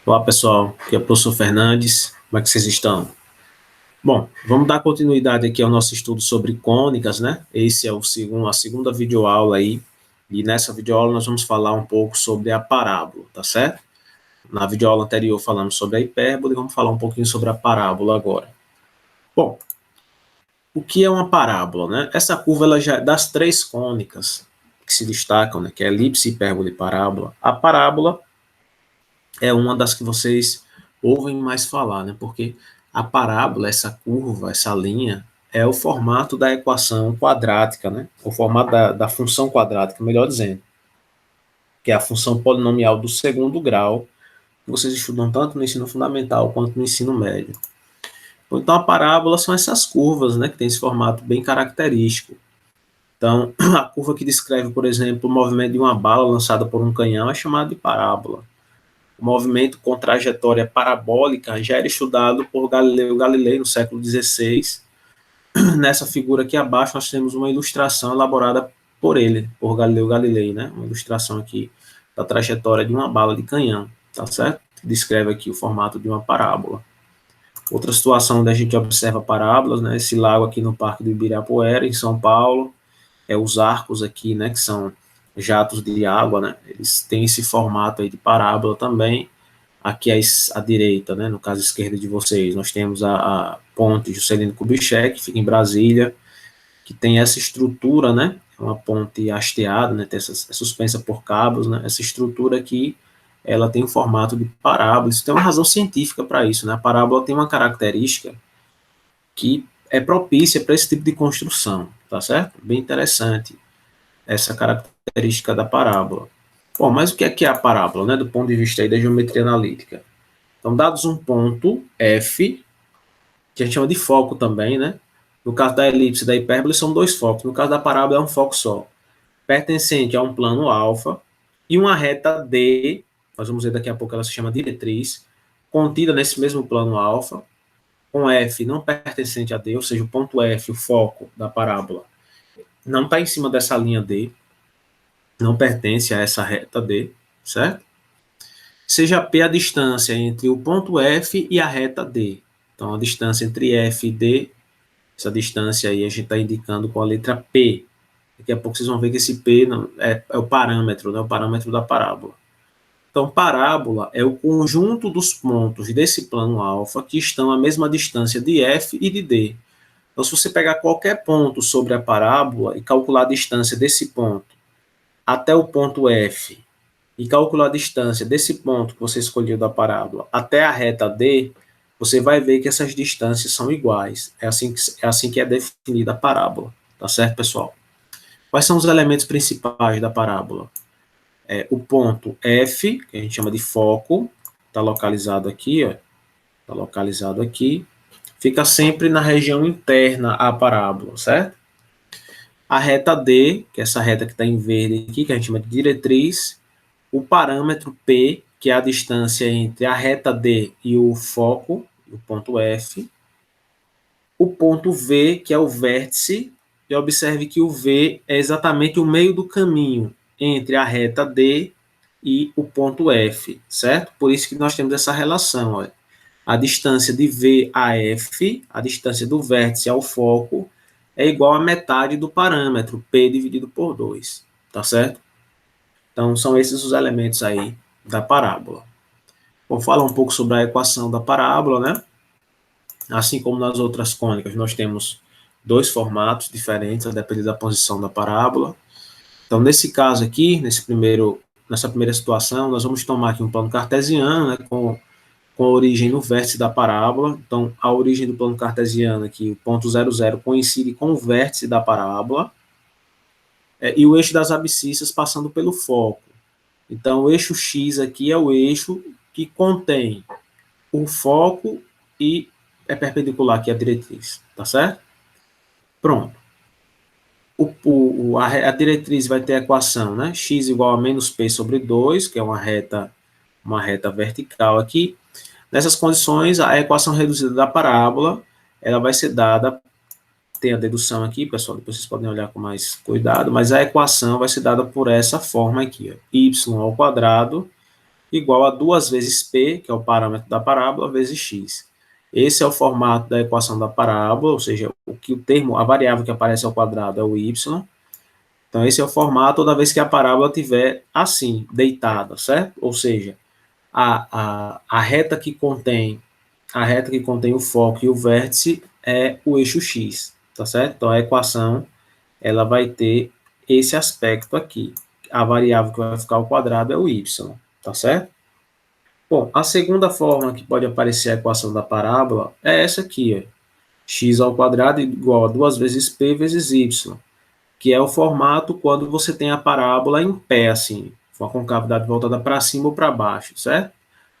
Olá pessoal, aqui é o professor Fernandes, como é que vocês estão? Bom, vamos dar continuidade aqui ao nosso estudo sobre cônicas, né? Esse é a segunda videoaula aí, e nessa videoaula nós vamos falar um pouco sobre a parábola, tá certo? Na videoaula anterior falamos sobre a hipérbole, vamos falar um pouquinho sobre a parábola agora. Bom, o que é uma parábola, né? Essa curva, ela já, das três cônicas que se destacam, né, que é elipse, hipérbole e parábola, a parábola é uma das que vocês ouvem mais falar, né? Porque a parábola, essa curva, essa linha, é o formato da equação quadrática, né? O formato da função quadrática, melhor dizendo, que é a função polinomial do segundo grau, que vocês estudam tanto no ensino fundamental quanto no ensino médio. Então, a parábola são essas curvas, né? Que tem esse formato bem característico. Então, a curva que descreve, por exemplo, o movimento de uma bala lançada por um canhão é chamada de parábola. O movimento com trajetória parabólica já era estudado por Galileu Galilei no século XVI. Nessa figura aqui abaixo nós temos uma ilustração elaborada por ele, por Galileu Galilei, né? Uma ilustração aqui da trajetória de uma bala de canhão, tá certo? Descreve aqui o formato de uma parábola. Outra situação onde a gente observa parábolas, né? Esse lago aqui no Parque do Ibirapuera, em São Paulo, os arcos aqui, né? Que são jatos de água, né? Eles têm esse formato aí de parábola também. Aqui à direita, né, no caso esquerda de vocês, nós temos a ponte Juscelino Kubitschek, que fica em Brasília, que tem essa estrutura, né, uma ponte hasteada, né, tem é suspensa por cabos, né, essa estrutura aqui, ela tem o formato de parábola, isso tem uma razão científica para isso, né, a parábola tem uma característica que é propícia para esse tipo de construção, tá certo? Bem interessante essa característica da parábola. Bom, mas o que é a parábola, né, do ponto de vista aí da geometria analítica? Então, dados um ponto F, que a gente chama de foco também, né? No caso da elipse e da hipérbole, são dois focos. No caso da parábola, é um foco só. Pertencente a um plano alfa e uma reta D, nós vamos ver daqui a pouco, ela se chama diretriz, contida nesse mesmo plano alfa, com F não pertencente a D, ou seja, o ponto F, o foco da parábola, não está em cima dessa linha D, não pertence a essa reta D, certo? Seja P a distância entre o ponto F e a reta D. Então, a distância entre F e D, essa distância aí a gente está indicando com a letra P. Daqui a pouco vocês vão ver que esse P é o parâmetro, né, o parâmetro da parábola. Então, parábola é o conjunto dos pontos desse plano alfa que estão à mesma distância de F e de D. Então, se você pegar qualquer ponto sobre a parábola e calcular a distância desse ponto até o ponto F e calcular a distância desse ponto que você escolheu da parábola até a reta D, você vai ver que essas distâncias são iguais. É assim que é definida a parábola. Tá certo, pessoal? Quais são os elementos principais da parábola? O ponto F, que a gente chama de foco, está localizado aqui, ó, está localizado aqui, fica sempre na região interna à parábola, certo? A reta D, que é essa reta que está em verde aqui, que a gente chama de diretriz, o parâmetro P, que é a distância entre a reta D e o foco, o ponto F, o ponto V, que é o vértice, e observe que o V é exatamente o meio do caminho entre a reta D e o ponto F, certo? Por isso que nós temos essa relação, olha. A distância de V a F, a distância do vértice ao foco, é igual a metade do parâmetro, P dividido por 2, tá certo? Então, são esses os elementos aí da parábola. Vou falar um pouco sobre a equação da parábola, né? Assim como nas outras cônicas, nós temos dois formatos diferentes, a depender da posição da parábola. Então, nesse caso aqui, nessa primeira situação, nós vamos tomar aqui um plano cartesiano, né, com a origem no vértice da parábola. Então, a origem do plano cartesiano aqui, o ponto 00, coincide com o vértice da parábola, e o eixo das abscissas passando pelo foco. Então, o eixo X aqui é o eixo que contém o foco e é perpendicular aqui à diretriz, tá certo? Pronto. A diretriz vai ter a equação, né? X igual a menos P sobre 2, que é uma reta vertical aqui. Nessas condições, a equação reduzida da parábola, ela vai ser dada, tem a dedução aqui, pessoal, depois vocês podem olhar com mais cuidado, mas a equação vai ser dada por essa forma aqui, ó, y ao quadrado igual a 2 vezes P, que é o parâmetro da parábola, vezes X. Esse é o formato da equação da parábola, ou seja, a variável que aparece ao quadrado é o Y. Então, esse é o formato toda vez que a parábola estiver assim, deitada, certo? Ou seja, a reta que contém o foco e o vértice é o eixo X, tá certo? Então, a equação ela vai ter esse aspecto aqui. A variável que vai ficar ao quadrado é o Y, tá certo? Bom, a segunda forma que pode aparecer a equação da parábola é essa aqui, ó. X ao quadrado igual a 2 vezes P vezes Y, que é o formato quando você tem a parábola em pé, assim, com a concavidade voltada para cima ou para baixo, certo?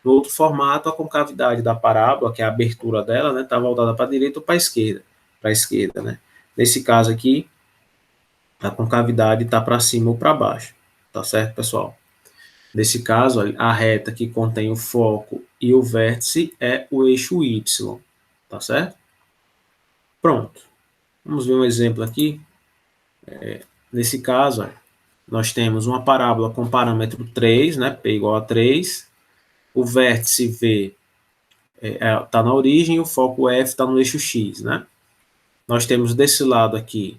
No outro formato, a concavidade da parábola, que é a abertura dela, né, está voltada para a direita ou para a esquerda, né? Nesse caso aqui, a concavidade está para cima ou para baixo, tá certo, pessoal? Nesse caso, a reta que contém o foco e o vértice é o eixo Y, tá certo? Pronto. Vamos ver um exemplo aqui. Nesse caso, nós temos uma parábola com parâmetro 3, né, P igual a 3, o vértice V está na origem e o foco F está no eixo X, né? Nós temos desse lado aqui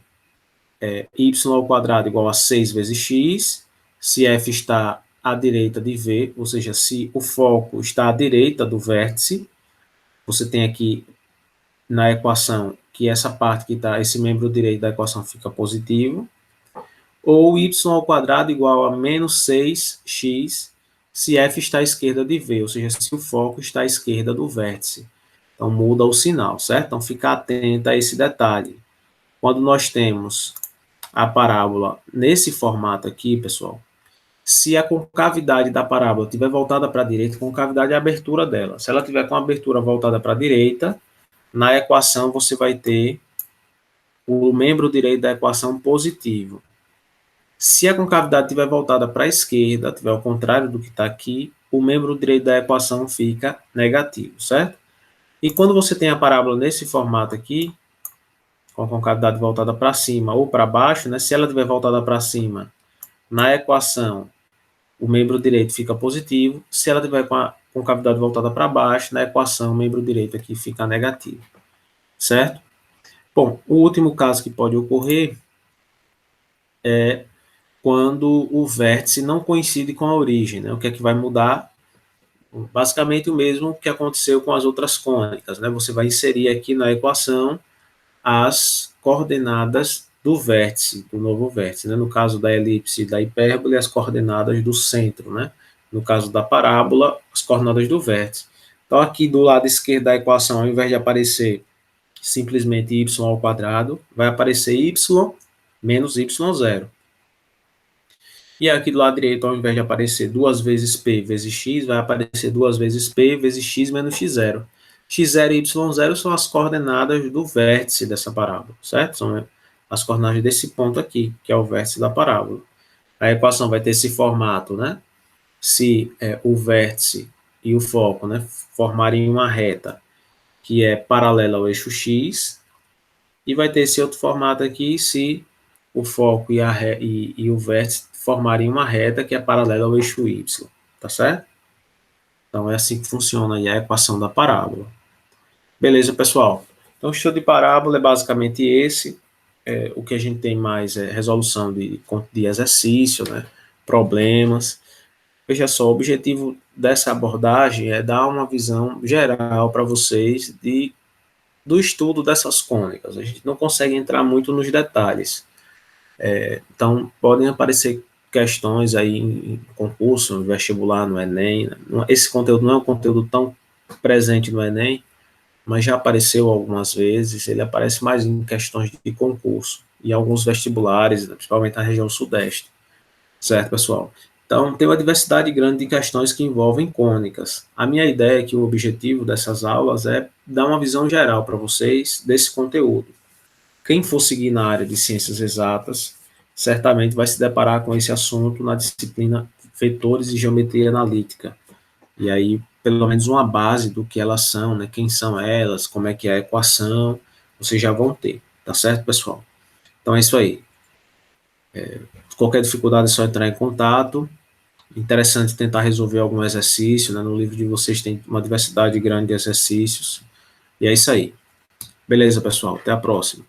y ao quadrado igual a 6 vezes x, se f está à direita de v, ou seja, se o foco está à direita do vértice, você tem aqui na equação que essa parte que está, esse membro direito da equação fica positivo, ou y ao quadrado igual a menos 6x, se f está à esquerda de v, ou seja, se o foco está à esquerda do vértice. Então, muda o sinal, certo? Então, fica atento a esse detalhe. Quando nós temos a parábola nesse formato aqui, pessoal, se a concavidade da parábola estiver voltada para a direita, concavidade é a abertura dela. Se ela tiver com a abertura voltada para a direita, na equação você vai ter o membro direito da equação positivo. Se a concavidade estiver voltada para a esquerda, estiver ao contrário do que está aqui, o membro direito da equação fica negativo, certo? E quando você tem a parábola nesse formato aqui, com a concavidade voltada para cima ou para baixo, né? Se ela estiver voltada para cima, na equação, o membro direito fica positivo. Se ela tiver com a concavidade voltada para baixo, na equação, o membro direito aqui fica negativo, certo? Bom, o último caso que pode ocorrer é quando o vértice não coincide com a origem, né? O que é que vai mudar? Basicamente o mesmo que aconteceu com as outras cônicas, né? Você vai inserir aqui na equação as coordenadas do vértice, do novo vértice, né? No caso da elipse e da hipérbole, as coordenadas do centro, né? No caso da parábola, as coordenadas do vértice. Então, aqui do lado esquerdo da equação, ao invés de aparecer simplesmente y ao quadrado, vai aparecer y menos y0. E aqui do lado direito, ao invés de aparecer 2 vezes p vezes x, vai aparecer 2 vezes p vezes x menos x0. x0 e y0 são as coordenadas do vértice dessa parábola, certo? São as coordenadas desse ponto aqui, que é o vértice da parábola. A equação vai ter esse formato, né? Se o vértice e o foco, né, formarem uma reta que é paralela ao eixo x, e vai ter esse outro formato aqui se o foco e o vértice formarem uma reta que é paralela ao eixo y, tá certo? Então, é assim que funciona aí a equação da parábola. Beleza, pessoal? Então, o estudo de parábola é basicamente esse. O que a gente tem mais é resolução de exercício, né? Problemas. Veja só, o objetivo dessa abordagem é dar uma visão geral para vocês do estudo dessas cônicas. A gente não consegue entrar muito nos detalhes. Então, podem aparecer questões aí em concurso, no vestibular, no Enem. Esse conteúdo não é um conteúdo tão presente no Enem, mas já apareceu algumas vezes. Ele aparece mais em questões de concurso e alguns vestibulares, principalmente na região sudeste. Certo, pessoal? Então, tem uma diversidade grande de questões que envolvem cônicas. A minha ideia é que o objetivo dessas aulas é dar uma visão geral para vocês desse conteúdo. Quem for seguir na área de ciências exatas, certamente vai se deparar com esse assunto na disciplina Vetores e Geometria Analítica. E aí, pelo menos uma base do que elas são, né? Quem são elas, como é que é a equação, vocês já vão ter, tá certo, pessoal? Então é isso aí. Qualquer dificuldade é só entrar em contato interessante tentar resolver algum exercício, né? No livro de vocês tem uma diversidade grande de exercícios. E é isso aí. Beleza, pessoal. Até a próxima.